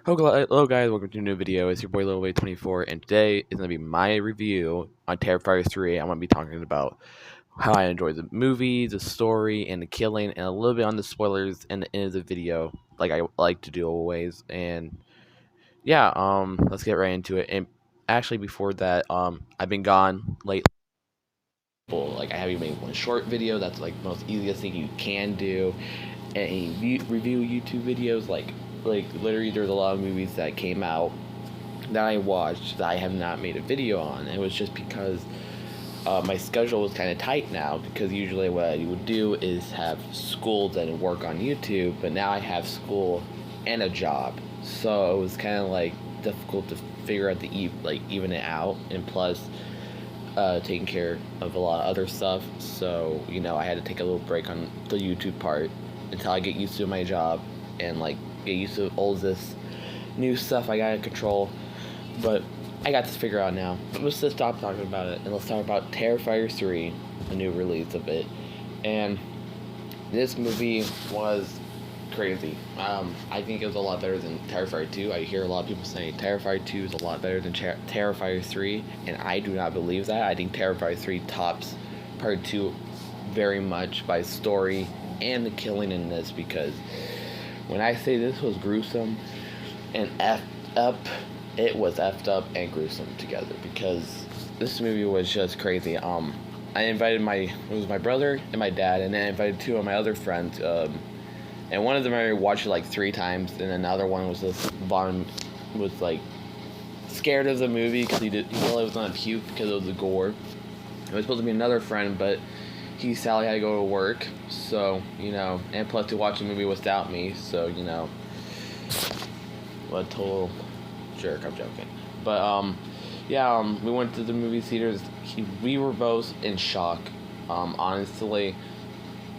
Hello guys, welcome to a new video. It's your boy LilWay24, and today is going to be my review on Terrifier 3. I'm going to be talking about how I enjoyed the movie, the story, and the killing, and a little bit on the spoilers and the end of the video, like I like to do always. And yeah, let's get right into it. And actually, before that, I've been gone lately. Like I haven't made one short video. That's like the most easiest thing you can do. And review YouTube videos, like literally, there's a lot of movies that came out that I watched that I have not made a video on. It was just because my schedule was kind of tight now, because usually what I would do is have school then work on YouTube, but now I have school and a job, so it was kind of like difficult to figure out even it out, and plus taking care of a lot of other stuff. So I had to take a little break on the YouTube part until I get used to my job and get used to all this new stuff I gotta control. But I got this figured out now. But let's just stop talking about it and let's talk about Terrifier 3, a new release of it. And this movie was crazy. I think it was a lot better than Terrifier 2. I hear a lot of people saying Terrifier 2 is a lot better than Terrifier 3, and I do not believe that. I think Terrifier 3 tops Part 2 very much by story and the killing in this, because when I say this was gruesome and effed up, it was effed up and gruesome together, because this movie was just crazy. I invited it was my brother and my dad, and then I invited two of my other friends, and one of them I watched it like 3 times, and another one was just scared of the movie because he really was gonna puke because of the gore. It was supposed to be another friend, but he sadly had to go to work, so and plus to watch the movie without me, so what a total jerk. I'm joking, but we went to the movie theaters. We were both in shock. Honestly,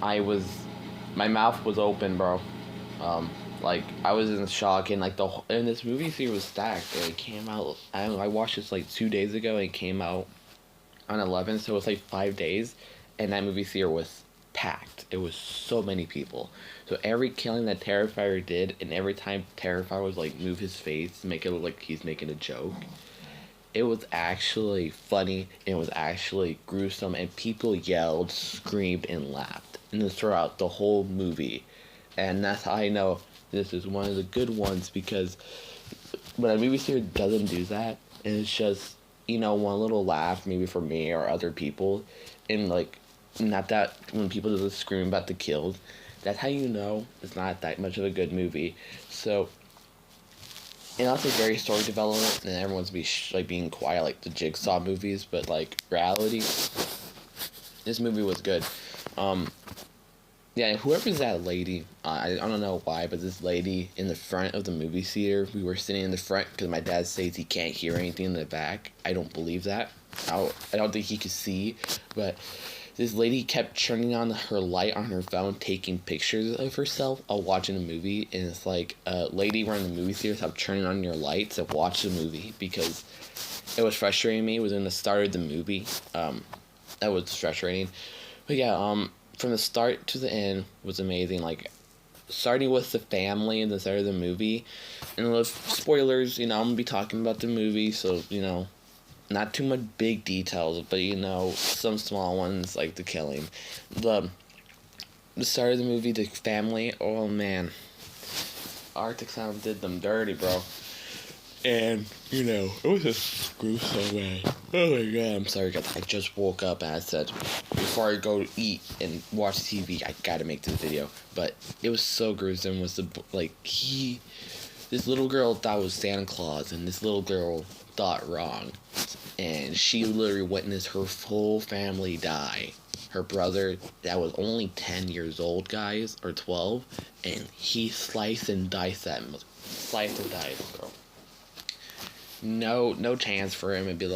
my mouth was open, bro. I was in shock, and and this movie theater was stacked. It came out. I watched this 2 days ago, and it came out on 11, so it was 5 days, and that movie theater was packed. It was so many people. So every killing that Terrifier did, and every time Terrifier was move his face to make it look like he's making a joke, it was actually funny. It was actually gruesome, and people yelled, screamed, and laughed, and then throughout the whole movie. And that's how I know this is one of the good ones, because when a movie theater doesn't do that, and it's just one little laugh maybe for me or other people, and not that when people just scream about the kills, that's how you know it's not that much of a good movie. So, and also very story development, and everyone's being quiet like the Jigsaw movies, but reality, this movie was good. Yeah, whoever's that lady, I don't know why, but this lady in the front of the movie theater, we were sitting in the front because my dad says he can't hear anything in the back. I don't believe that. I don't think he could see, but this lady kept turning on her light on her phone, taking pictures of herself while watching the movie, and it's lady, we're in the movie theater, stop turning on your lights and watch the movie, because it was frustrating me. It was in the start of the movie. That was frustrating. But yeah, from the start to the end was amazing. Starting with the family in the start of the movie, and with spoilers, I'm gonna be talking about the movie, so not too much big details, but some small ones like the killing. The start of the movie, the family, oh man, Arctic Sound did them dirty, bro. And, it was just gruesome, man. Oh my god, I'm sorry guys, I just woke up and I said, before I go eat and watch TV, I gotta make this video. But it was so gruesome. Was this little girl thought it was Santa Claus, and this little girl thought wrong. And she literally witnessed her whole family die. Her brother, that was only 10 years old, guys, or 12, and he sliced and diced bro. No chance for him to be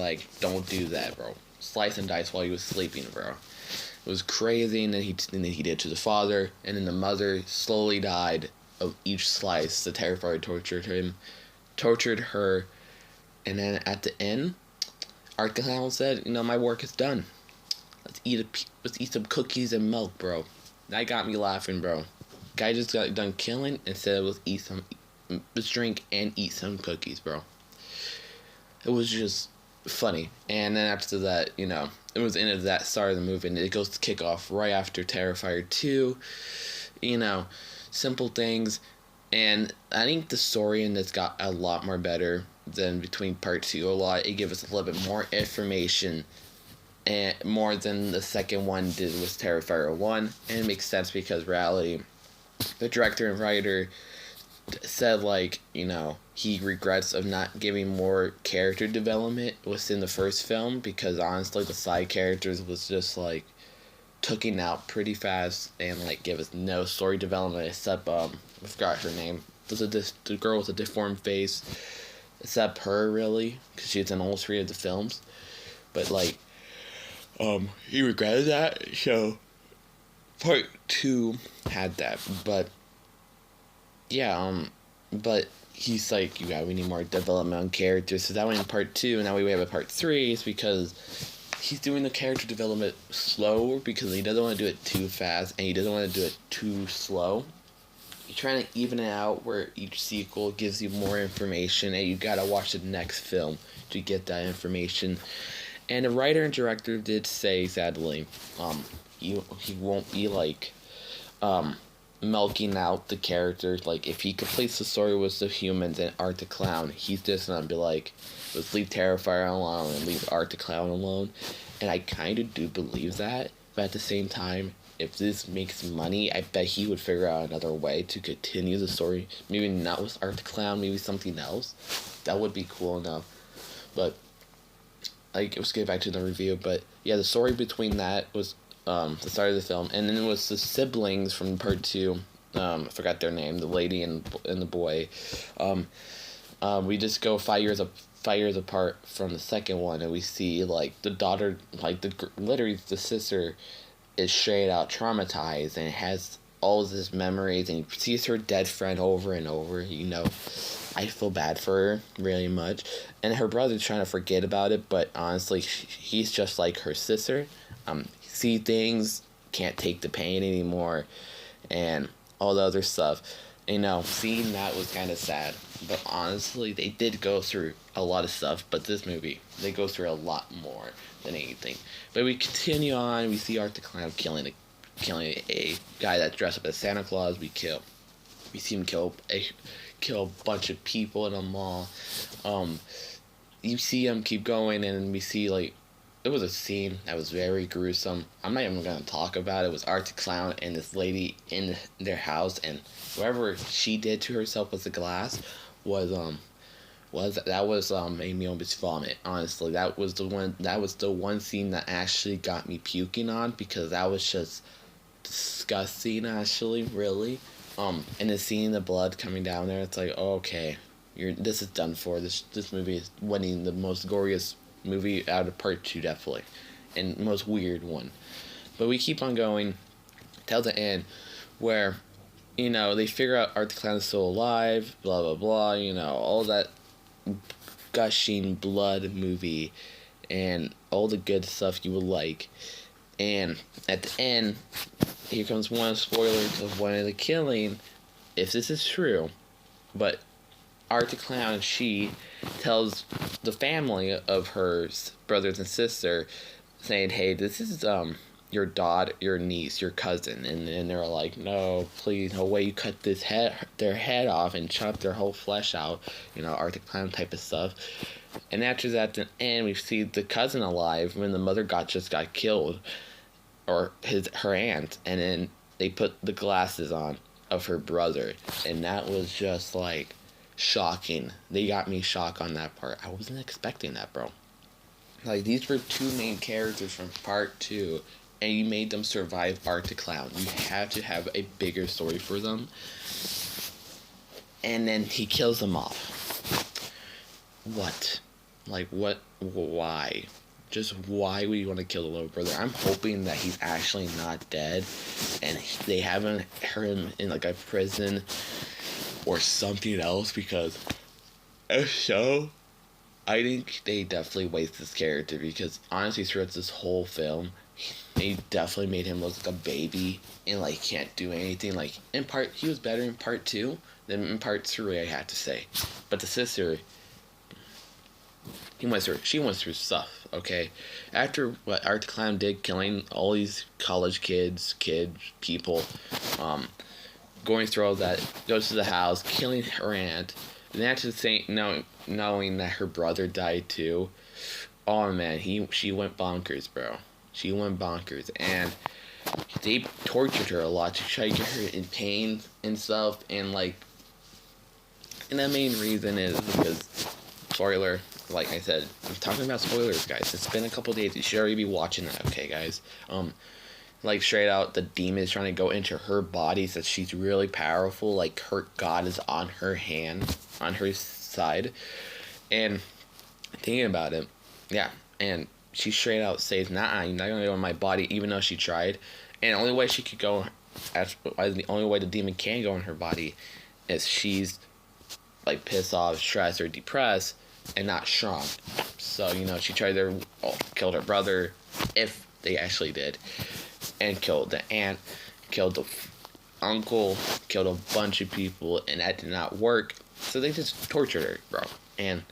don't do that, bro. Slice and dice while he was sleeping, bro. It was crazy. And then he did it to the father, and then the mother slowly died of each slice. The Terrifier tortured her, and then at the end, Archangel said, my work is done. Let's eat some cookies and milk, bro. That got me laughing, bro. Guy just got done killing and said let's eat some just drink and eat some cookies, bro. It was just funny. And then after that, it was the end of that start of the movie, and it goes to kick off right after Terrifier 2. Simple things. And I think the story in this got a lot more better than between part 2. It gave us a little bit more information, and more than the second one did with Terrifier 1. And it makes sense because reality, the director and writer said, he regrets of not giving more character development within the first film, because honestly the side characters was just taken out pretty fast and give us no story development except I forgot her name. The girl with a deformed face, except her really, because she's in all 3 of the films. But he regretted that, so part 2 had that. But yeah, but he's we need more development on characters. So that went in part 2, and now we have a part 3. It's because he's doing the character development slow, because he doesn't want to do it too fast, and he doesn't want to do it too slow. You're trying to even it out where each sequel gives you more information, and you gotta watch the next film to get that information. And the writer and director did say, sadly, he won't be milking out the characters. If he completes the story with the humans and Art the Clown, he's just gonna be let's leave Terrifier alone and leave Art the Clown alone. And I kind of do believe that, but at the same time, if this makes money, I bet he would figure out another way to continue the story. Maybe not with Art the Clown, maybe something else. That would be cool enough. But let's get back to the review. But yeah, the story between that was the start of the film, and then it was the siblings from part 2. I forgot their name, the lady and the boy. We just go 5 years apart from the second one, and we see the daughter, literally the sister is straight out traumatized and has all of these memories, and he sees her dead friend over and over. I feel bad for her really much, and her brother's trying to forget about it, but honestly he's just like her sister. See things, can't take the pain anymore, and all the other stuff. Seeing that was kind of sad. But honestly, they did go through a lot of stuff. But this movie, they go through a lot more than anything. But we continue on. We see Art the Clown killing a guy that's dressed up as Santa Claus. We see him kill a bunch of people in a mall. You see him keep going, and we see it was a scene that was very gruesome. I'm not even gonna talk about it. It was Art the Clown and this lady in their house, and whatever she did to herself with the glass was made me almost vomit. Honestly, that was the one scene that actually got me puking on, because that was just disgusting. Actually, really, and then seeing the blood coming down there, it's okay, this is done for. This movie is winning the most goriest movie out of part 2, definitely, and most weird one. But we keep on going till the end, where they figure out Art the Clown is still alive, blah blah blah, all that gushing blood movie and all the good stuff you would like. And at the end, here comes one spoiler of one of the killing, if this is true. But Art the Clown, she tells the family of her brothers and sister, saying, hey, this is your daughter, your niece, your cousin. And they're like, no, please, no way, you cut their head off and chop their whole flesh out, Art the Clown type of stuff. And after that, at the end, we see the cousin alive when the mother just got killed, or her aunt, and then they put the glasses on of her brother, and that was just shocking. They got me shocked on that part. I wasn't expecting that, bro. These were 2 main characters from part 2, and you made them survive Art the Clown. You have to have a bigger story for them. And then he kills them off. What? What? Why? Just why would you want to kill the little brother? I'm hoping that he's actually not dead, and they haven't hurt him in a prison or something else, because if so, I think they definitely waste this character, because honestly throughout this whole film, they definitely made him look like a baby and can't do anything. He was better in part 2 than in part 3, I have to say. But the sister, she went through stuff, okay? After what Art the Clown did, killing all these college people, going through all that, goes to the house, killing her aunt, and after knowing that her brother died too, oh man, she went bonkers, bro. She went bonkers, and they tortured her a lot to try to get her in pain and stuff, and the main reason is because, spoiler, like I said, I'm talking about spoilers, guys. It's been a couple days. You should already be watching that, okay, guys? Straight out, the demon is trying to go into her body, so she's really powerful. Like, her God is on her hand, on her side. And thinking about it, yeah, and she straight out says, nah, you're not gonna go in my body, even though she tried. And the only way she could go, the only way the demon can go in her body is she's, pissed off, stressed, or depressed, and not strong. So, she tried to killed her brother, if they actually did, and killed the aunt, killed the uncle, killed a bunch of people, and that did not work. So they just tortured her, bro. And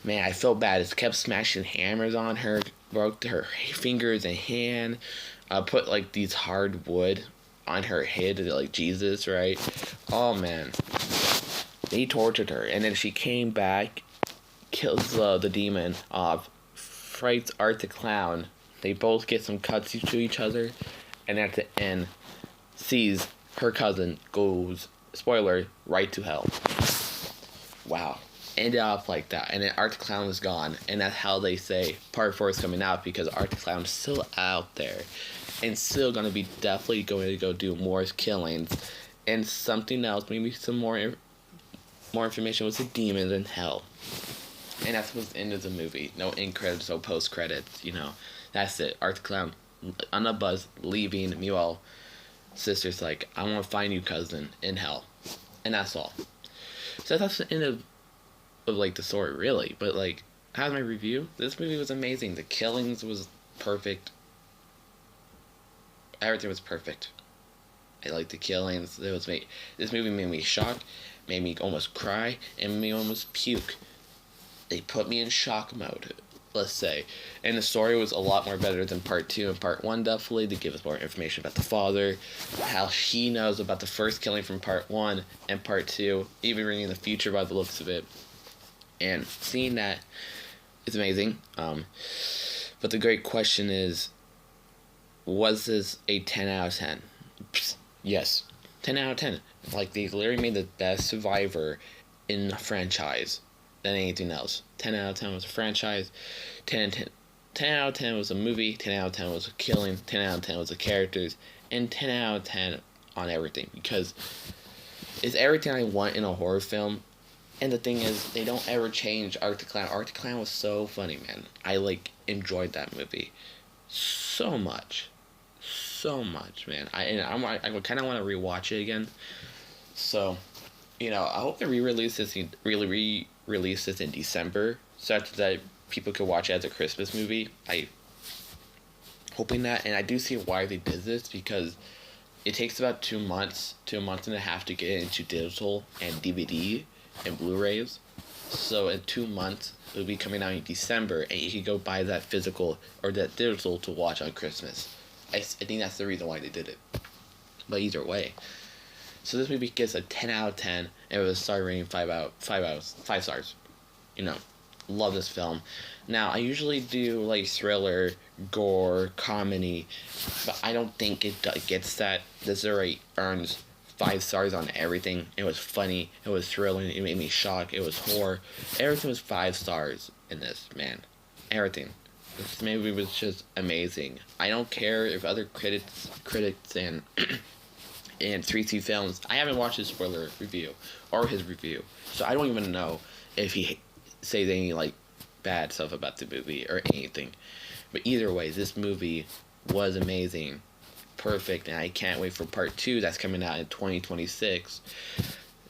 man, I felt bad. It kept smashing hammers on her, broke her fingers and hand, put these hard wood on her head, like Jesus, right? Oh man, they tortured her, and then she came back, kills the demon off, fights Art the Clown. They both get some cuts to each other, and at the end, sees her cousin goes, spoiler, right to hell. Wow. Ended off like that, and then Art the Clown was gone, and that's how they say part 4 is coming out, because Art the Clown is still out there, and still gonna be definitely going to go do more killings, and something else, maybe some more information was the demons in hell. And that's what's the end of the movie. No end credits, no post credits, That's it. Art the Clown on a bus, leaving. Meanwhile, sister's like, I want to find you, cousin, in hell. And that's all. So that's the end of the story, really. But, how's my review? This movie was amazing. The killings was perfect. Everything was perfect. I liked the killings. This movie made me shocked, made me almost cry, and made me almost puke. They put me in shock mode, let's say. And the story was a lot more better than part 2 and part 1, definitely. They give us more information about the father, how he knows about the first killing from part 1 and part 2, even reading the future by the looks of it. And seeing that is amazing. But the great question is, was this a 10 out of 10? Yes. 10 out of 10. They literally made the best survivor in the franchise than anything else. 10 out of 10 was a franchise. 10 out of 10 was a movie. 10 out of 10 was a killing. 10 out of 10 was the characters. And 10 out of 10 on everything. Because it's everything I want in a horror film. And the thing is, they don't ever change Art the Clown. Art the Clown was so funny, man. I enjoyed that movie so much. So much, man. I kind of want to rewatch it again. So, I hope they re-release this in December, so that people could watch it as a Christmas movie. I hoping that, and I do see why they did this, because it takes about 2 months to a month and a half to get it into digital and DVD and Blu-rays. So in 2 months, it'll be coming out in December, and you can go buy that physical or that digital to watch on Christmas. I think that's the reason why they did it. But either way. So this movie gets a 10 out of 10, and with a star rating 5 stars. Love this film. Now, I usually do thriller, gore, comedy, but I don't think it gets that. This already earns 5 stars on everything. It was funny, it was thrilling, it made me shocked, it was horror. Everything was 5 stars in this, man. Everything. This movie was just amazing. I don't care if other critics and 3C Films, I haven't watched his spoiler review or his review, so I don't even know if he says any bad stuff about the movie or anything. But either way, this movie was amazing, perfect, and I can't wait for part 2 that's coming out in 2026.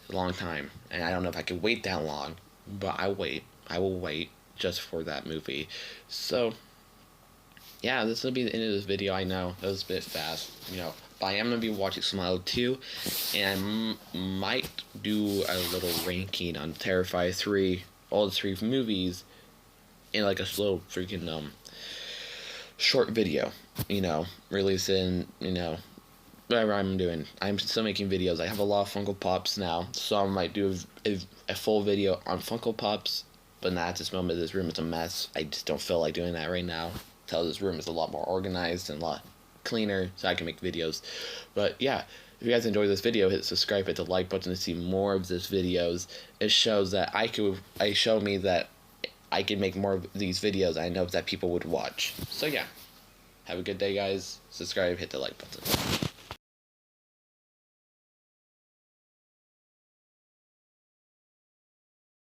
A long time, and I don't know if I could wait that long, but I will wait just for that movie. So yeah, this will be the end of this video. I know that was a bit fast, But I am going to be watching Smile 2, and I might do a little ranking on Terrifier 3, all the 3 movies, in like a slow freaking short video, releasing, whatever I'm doing. I'm still making videos. I have a lot of Funko Pops now, so I might do a full video on Funko Pops, but not at this moment. This room is a mess. I just don't feel like doing that right now. Until this room is a lot more organized and a lot cleaner, so I can make videos. But yeah, if you guys enjoyed this video, hit subscribe, hit the like button to see more of these videos. It shows that show me that I can make more of these videos. I know that people would watch. So yeah, have a good day, guys. Subscribe, hit the like button.